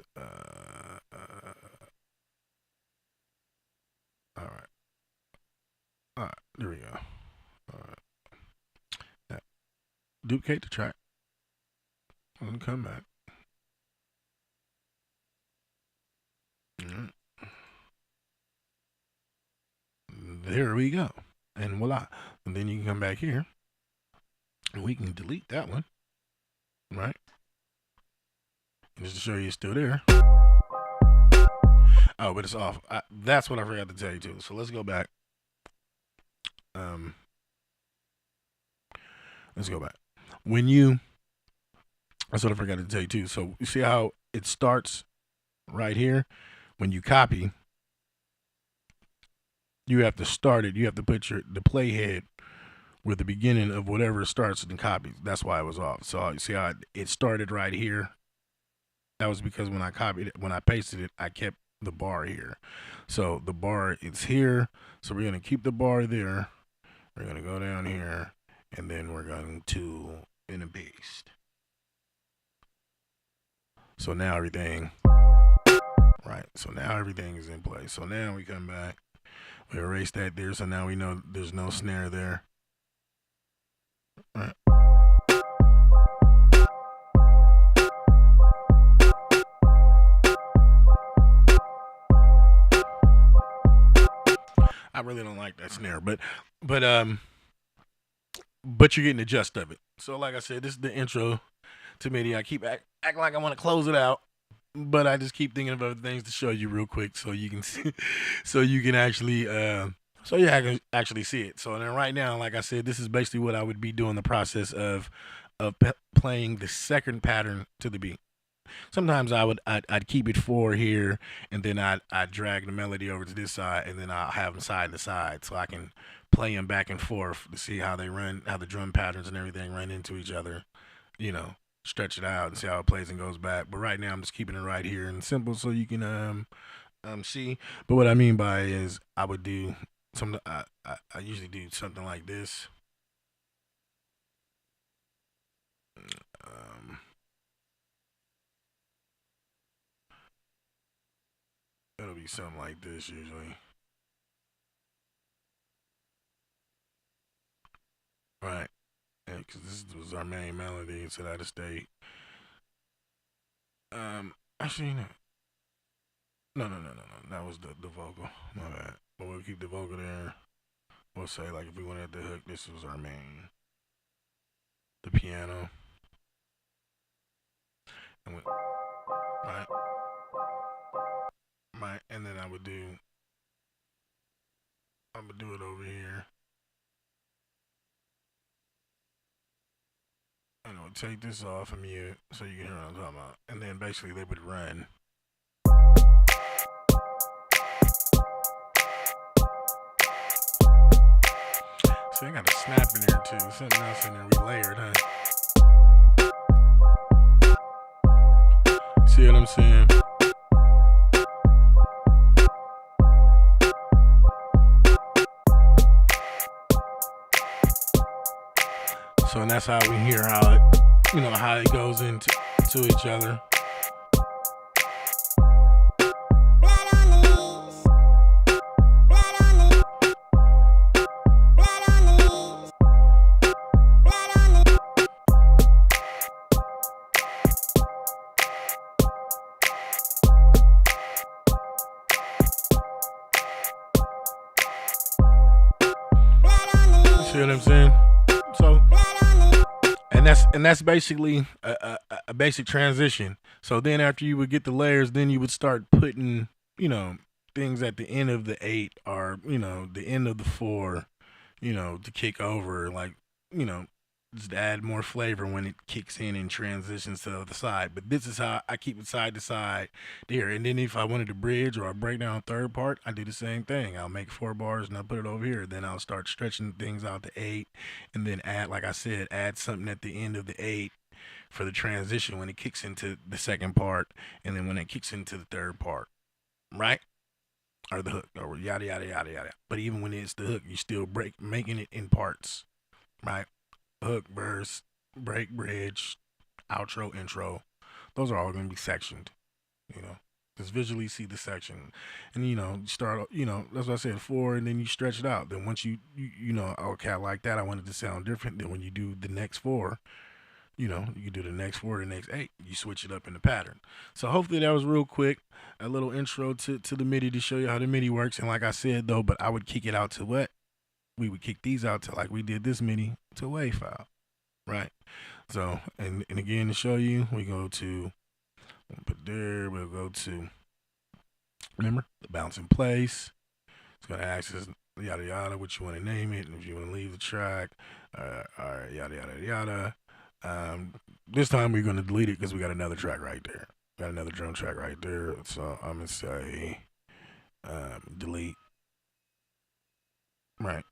all right. All right, there we go. All right. Now, duplicate the track and come back. Mm. There we go. And voila. And then you can come back here and we can delete that one, right? And just to show you it's still there. Oh, but it's off. That's what I forgot to tell you too. So let's go back. Let's go back. That's what I forgot to tell you too. So you see how it starts right here? When you copy, you have to start it. You have to put the playhead with the beginning of whatever starts and copies. That's why it was off. So you see how it started right here? That was because when I copied it, when I pasted it, I kept the bar here. So the bar is here. So we're going to keep the bar there. We're going to go down here, and then we're going to in a paste. So now everything, right? So now everything is in place. So now we come back. We erase that there. So now we know there's no snare there. Right. I really don't like that snare, but you're getting the gist of it. So like I said, this is the intro to MIDI. I keep acting like I want to close it out, but I just keep thinking of other things to show you real quick so you can see, so you can actually actually see it. So then right now, like I said, this is basically what I would be doing the process of playing the second pattern to the beat. Sometimes I'd keep it 4 here, and then I'd drag the melody over to this side, and then I'll have them side to side, so I can play them back and forth to see how they run, how the drum patterns and everything run into each other. You know, stretch it out and see how it plays and goes back. But right now I'm just keeping it right here and simple, so you can see. But what I mean by is I would do something. I usually do something like this. Um, It'll be something like this usually. Right. Because this was our main melody, so that'll stay. Actually, no. No. That was the vocal. My bad. But we'll keep the vocal there. We'll say like if we wanted the hook, this was our main. The piano. And we, right, right, and then I would do it over here. And I would take this off of mute so you can hear what I'm talking about. And then basically they would run. See, I got a snap in there too. Something else in there we layered, huh? See what I'm saying? So and that's how we hear how how it goes into each other. See what I'm saying? So, and that's basically a basic transition. So then after you would get the layers, then you would start putting things at the end of the 8 or the end of the 4, to kick over, like just to add more flavor when it kicks in and transitions to the other side. But this is how I keep it side to side there. And then if I wanted to bridge or a breakdown third part, I do the same thing. I'll make 4 bars and I'll put it over here. Then I'll start stretching things out to 8 and then add, like I said, add something at the end of the 8 for the transition when it kicks into the second part and then when it kicks into the third part, right? Or the hook or yada yada yada yada. But even when it's the hook, you still making it in parts, right? Hook, verse, break, bridge, outro, intro. Those are all going to be sectioned, Just visually see the section. And, start, that's what I said, 4, and then you stretch it out. Then once okay, I like that. I want it to sound different. Then when you do the next 4, you can do the next 4, the next 8. You switch it up in the pattern. So hopefully that was real quick. A little intro to the MIDI to show you how the MIDI works. And like I said, though, but I would kick it out to what? We would kick these out to, like we did this MIDI, to a WAV file, right? So, and again, to show you, we go to, put there, we'll go to, remember, the bounce in place. It's going to access yada yada, what you want to name it, and if you want to leave the track, all right, yada yada yada. This time we're going to delete it because we got another track right there. Got another drum track right there. So I'm going to say delete. Right.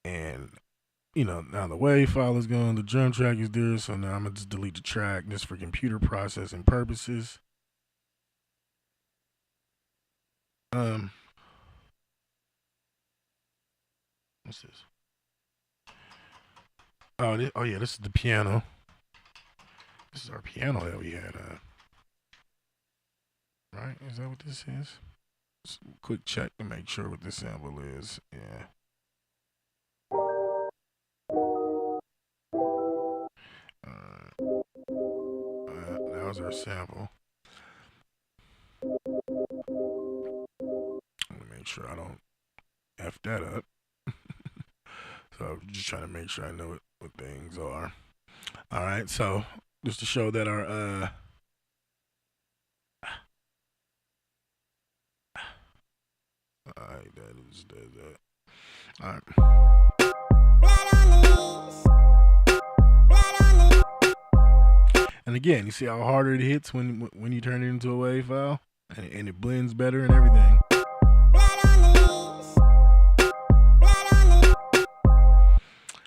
And now the WAV file is gone, the drum track is there, so now I'm gonna just delete the track just for computer processing purposes. What's this? Oh yeah, this is the piano. This is our piano that we had. Right? Is that what this is? Just a quick check to make sure what this sample is. Yeah. That was our sample. Let me make sure I don't F that up. So I'm just trying to make sure I know what things are. All right, so just to show that our all right, that is that. All right. And again, you see how harder it hits when you turn it into a WAV file, and it blends better and everything.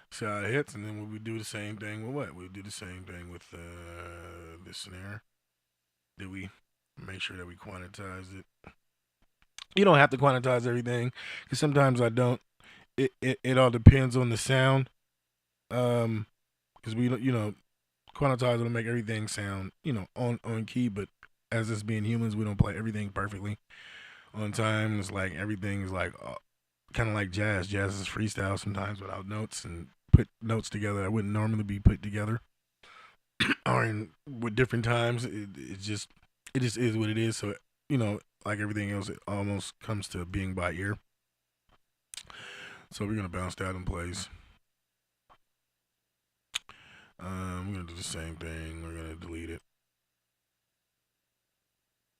See how it hits, and then we do the same thing with what? We do the same thing with the snare. Did we make sure that we quantize it? You don't have to quantize everything, because sometimes I don't. It all depends on the sound. Because we quantize will make everything sound on key, but as us being humans, we don't play everything perfectly on time. It's like everything is like kind of like jazz. Jazz is freestyle sometimes without notes and put notes together that wouldn't normally be put together. or in with different times. It just is what it is. So like everything else, it almost comes to being by ear. So we're gonna bounce that in place. We're gonna do the same thing. We're gonna delete it.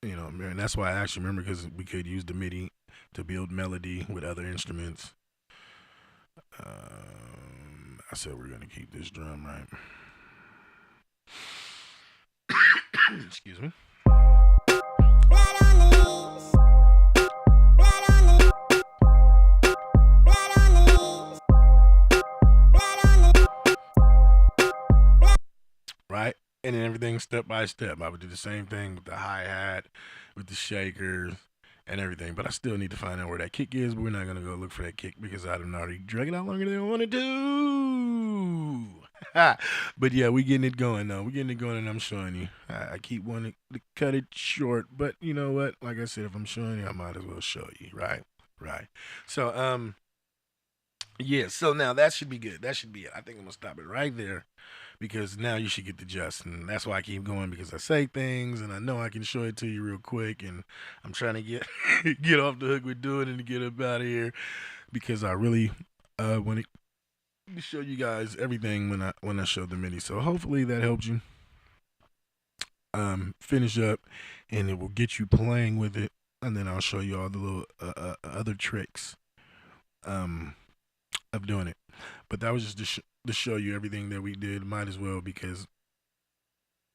And that's why I actually remember, because we could use the MIDI to build melody with other instruments. I said we're gonna keep this drum, right? Excuse me. Blood on the leaves. Blood on the leaves. Blood on the leaves. Blood on the leaves. Right? And then everything step by step. I would do the same thing with the hi-hat, with the shakers, and everything. But I still need to find out where that kick is, but we're not going to go look for that kick because I done already drag it out longer than I want to do. But yeah, we getting it going though. We getting it going, and I'm showing you. I keep wanting to cut it short, but you know what? Like I said, if I'm showing you, I might as well show you, right? Right. So yeah, so now that should be good. That should be it. I think I'm gonna stop it right there, because now you should get the gist, and that's why I keep going, because I say things and I know I can show it to you real quick, and I'm trying to get get off the hook with doing it and get up out of here, because I really want to show you guys everything when I show the MIDI. So hopefully that helps you finish up, and it will get you playing with it, and then I'll show you all the little other tricks of doing it. But that was just to show you everything that we did. Might as well, because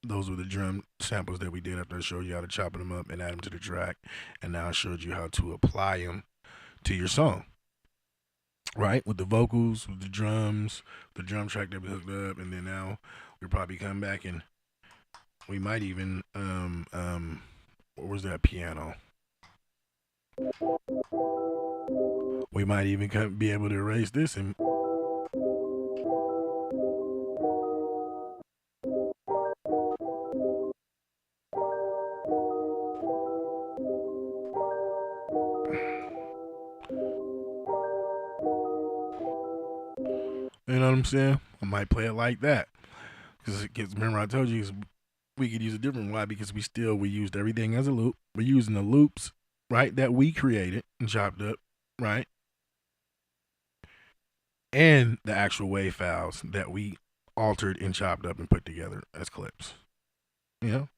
those were the drum samples that we did after I showed you how to chop them up and add them to the track, and now I showed you how to apply them to your song. Right, with the vocals, with the drums, the drum track that we hooked up, and then now we'll probably come back and we might even what was that piano? We might even be able to erase this and you know what I'm saying? I might play it like that, because remember I told you we could use a different. Why? Because we used everything as a loop. We're using the loops, right, that we created and chopped up, right, and the actual wave files that we altered and chopped up and put together as clips. Hip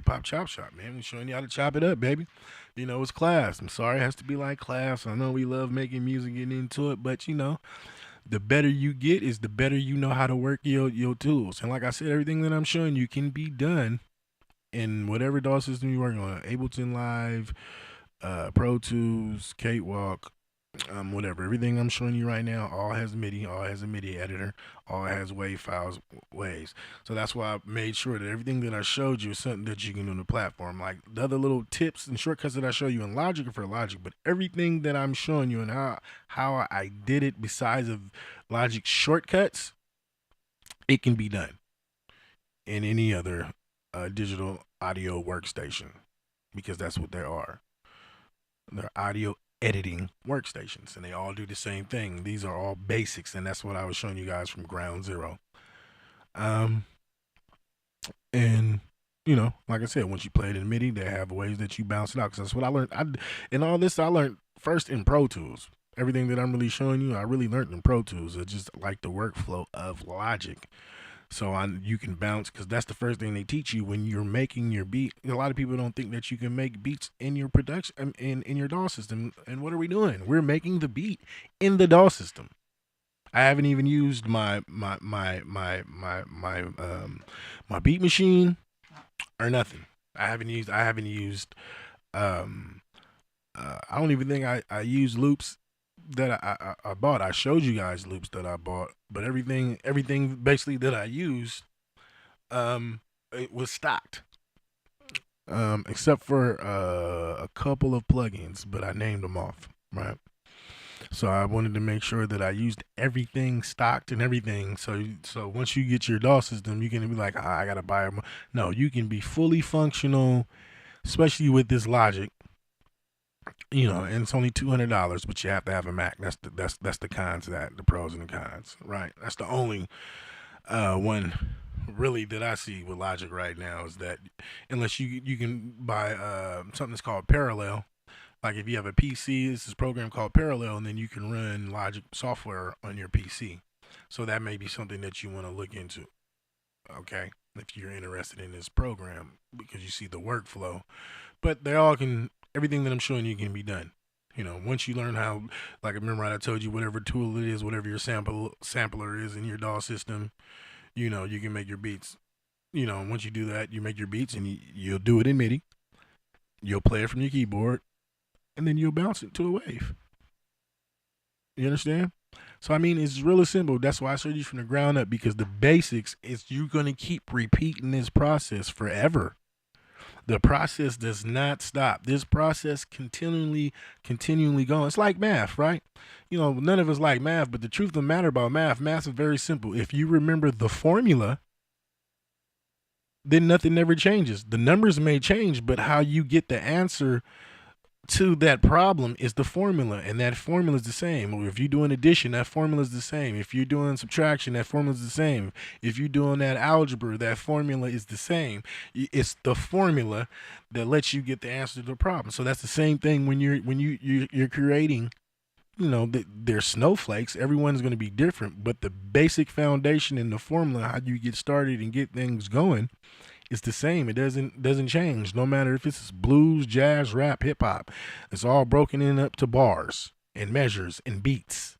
Hop Chop Shop, man. We're showing you how to chop it up, baby. It's class. I'm sorry it has to be like class. I know we love making music, getting into it, but the better you get is the better you know how to work your tools. And like I said, everything that I'm showing you can be done in whatever DAW system you're working on. Ableton Live, Pro Tools, Cakewalk, whatever. Everything I'm showing you right now all has MIDI, all has a MIDI editor, all has wave files, waves. So that's why I made sure that everything that I showed you is something that you can do on the platform. Like the other little tips and shortcuts that I show you in Logic are for Logic, but everything that I'm showing you and how I did it, besides of Logic shortcuts, it can be done in any other digital audio workstation, because that's what there are. They're audio editing workstations, and they all do the same thing. These are all basics, and that's what I was showing you guys from ground zero. And like I said, once you play it in MIDI, they have ways that you bounce it out, because that's what I learned. In all this, I learned first in Pro Tools. Everything that I'm really showing you, I really learned in Pro Tools. It's just like the workflow of Logic. So you can bounce, because that's the first thing they teach you when you're making your beat. A lot of people don't think that you can make beats in your production, in your DAW system. And what are we doing? We're making the beat in the DAW system. I haven't even used my beat machine or nothing. I haven't used I don't even think I used loops that I bought. I showed you guys loops that I bought, but everything basically that I used it was stocked, except for a couple of plugins, but I named them off, right? So I wanted to make sure that I used everything stocked and everything. So once you get your DAW system, you can be like, I gotta buy them. No, you can be fully functional, especially with this Logic. And it's only $200, but you have to have a Mac. That's the cons of that, the pros and the cons, right? That's the only one really that I see with Logic right now is that unless you can buy something that's called Parallel. Like if you have a PC, this is a program called Parallel, and then you can run Logic software on your PC. So that may be something that you want to look into. Okay, if you're interested in this program because you see the workflow, but they all can. Everything that I'm showing you can be done. Once you learn how, like remember I told you, whatever tool it is, whatever your sampler is in your DAW system, you can make your beats. Once you do that, you make your beats and you'll do it in MIDI. You'll play it from your keyboard, and then you'll bounce it to a wave. You understand? So I mean, it's really simple. That's why I showed you from the ground up, because the basics is you're gonna keep repeating this process forever. The process does not stop. This process continually going. It's like math, right? None of us like math, but the truth of the matter about math is very simple. If you remember the formula, then nothing ever changes. The numbers may change, but how you get the answer to that problem is the formula, and that formula is the same. Or if you're doing addition, that formula is the same. If you're doing subtraction, that formula is the same. If you're doing that algebra, that formula is the same. It's the formula that lets you get the answer to the problem. So that's the same thing when you're creating. They're snowflakes. Everyone's going to be different, but the basic foundation and the formula, how you get started and get things going, it's the same. It doesn't change. No matter if it's blues, jazz, rap, hip hop. It's all broken in up to bars and measures and beats.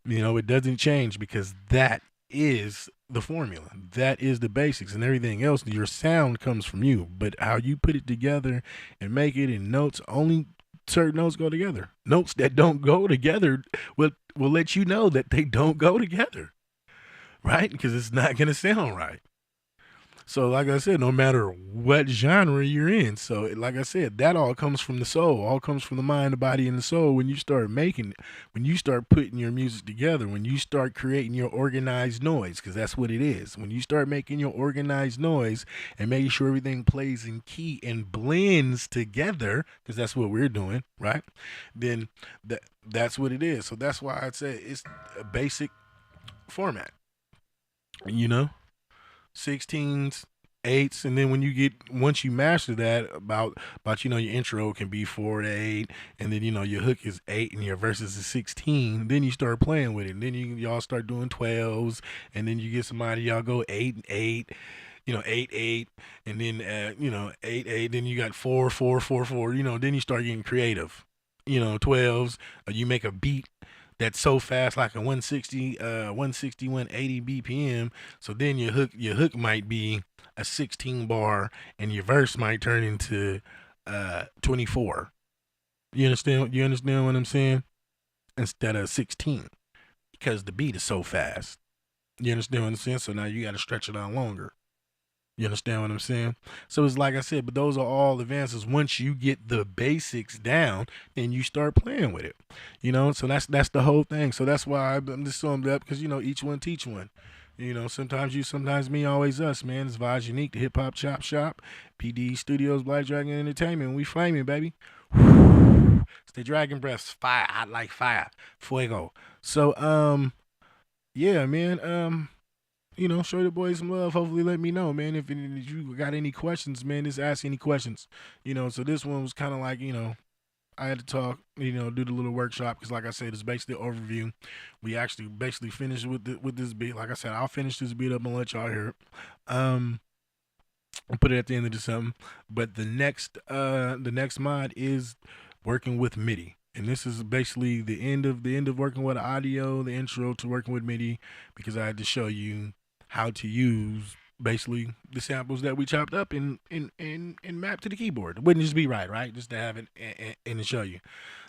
It doesn't change because that is the formula. That is the basics, and everything else, your sound comes from you. But how you put it together and make it in notes, only certain notes go together. Notes that don't go together will let you know that they don't go together. Right? Because it's not going to sound right. So like I said, no matter what genre you're in. So like I said, that all comes from the soul, all comes from the mind, the body, and the soul. When you start making, when you start putting your music together, when you start creating your organized noise, because that's what it is. When you start making your organized noise and making sure everything plays in key and blends together, because that's what we're doing, right? Then that's what it is. So that's why I'd say it's a basic format, 16s, 8s, and then once you master that, about your intro can be 4 to 8, and then your hook is 8 and your verses is 16. Then you start playing with it, and then y'all start doing 12s, and then you get somebody, y'all go 8 and 8. 8 8, and then 8 8. Then you got 4 4 4 4. Then you start getting creative. 12s. You make a beat that's so fast, like a 160, 180 BPM. So then your hook might be a 16 bar, and your verse might turn into 24. You understand what I'm saying? Instead of 16, because the beat is so fast. You understand what I'm saying? So now you got to stretch it out longer. You understand what I'm saying? So it's like I said, but those are all advances. Once you get the basics down, then you start playing with it. So that's the whole thing. So that's why I'm just summed up, because each one teach one. Sometimes you, sometimes me, always us, man. It's Vas Unique, the Hip Hop Chop Shop, BD Studios, Black Dragon Entertainment. We flaming, baby. Stay dragon breaths, fire, hot like fire, fuego. So yeah, man. Show the boys some love. Hopefully let me know, man. If you got any questions, man, just ask any questions. So this one was kind of like, I had to talk, do the little workshop, because like I said, it's basically an overview. We actually basically finished with this beat. Like I said, I'll finish this beat up and let y'all hear it. I'll put it at the end of the something. But the next mod is working with MIDI. And this is basically the end of working with audio, the intro to working with MIDI, because I had to show you how to use basically the samples that we chopped up and map to the keyboard. It wouldn't just be right? Just to have it and to show you.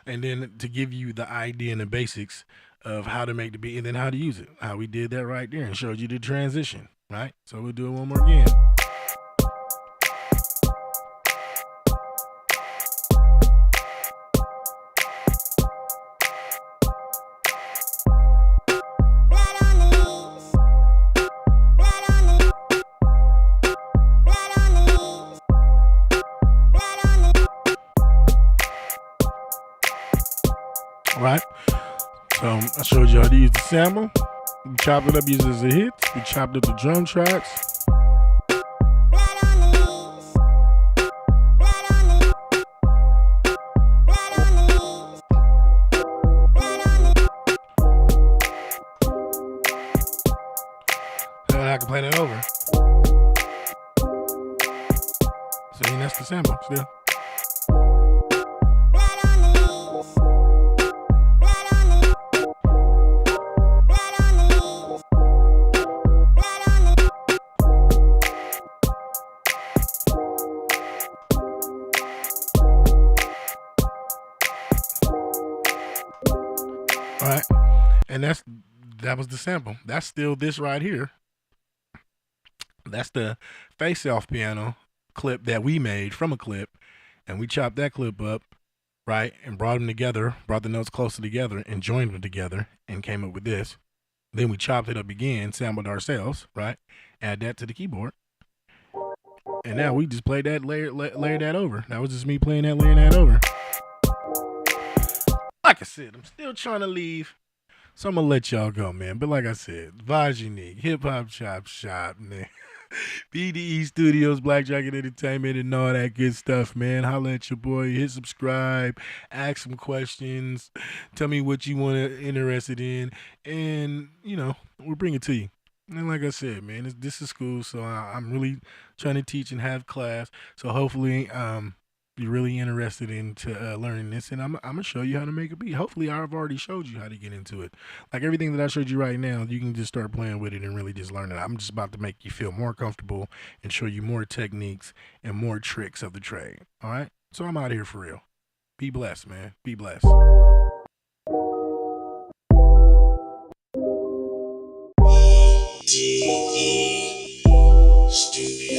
And then to give you the idea and the basics of how to make the beat and then how to use it. How we did that right there and showed you the transition, right? So we'll do it one more again. Right, so I showed you how to use the sample. We chopped it up using the hits. We chopped up the drum tracks. Blood on the leaves. Blood on the blood on the leaves. Blood on the And I can play that over. See, that's the sample still. blood on the leaves. Blood on the blood on the leaves. Blood on the All right. And that was the sample. That's still this right here. That's the face off piano clip that we made from a clip, and we chopped that clip up, right, and brought them together, brought the notes closer together, and joined them together, and came up with this. Then we chopped it up again, sampled ourselves, right, add that to the keyboard, and now we just played that, layer that over. That was just me playing that, layering that over. Like I said, I'm still trying to leave. So I'm gonna let y'all go, man. But like I said, Vas Unique, Hip Hop Chop Shop, man. BDE Studios, Black Jacket Entertainment, and all that good stuff, man. Holla at your boy. Hit subscribe. Ask some questions. Tell me what you want to interested in, and we'll bring it to you. And like I said, man, this is school, so I'm really trying to teach and have class. So hopefully, you're really interested into learning this, and I'm gonna show you how to make a beat. Hopefully, I've already showed you how to get into it. Like everything that I showed you right now, you can just start playing with it and really just learn it. I'm just about to make you feel more comfortable and show you more techniques and more tricks of the trade. All right, so I'm out here for real. Be blessed, man. Be blessed. BDEstudios.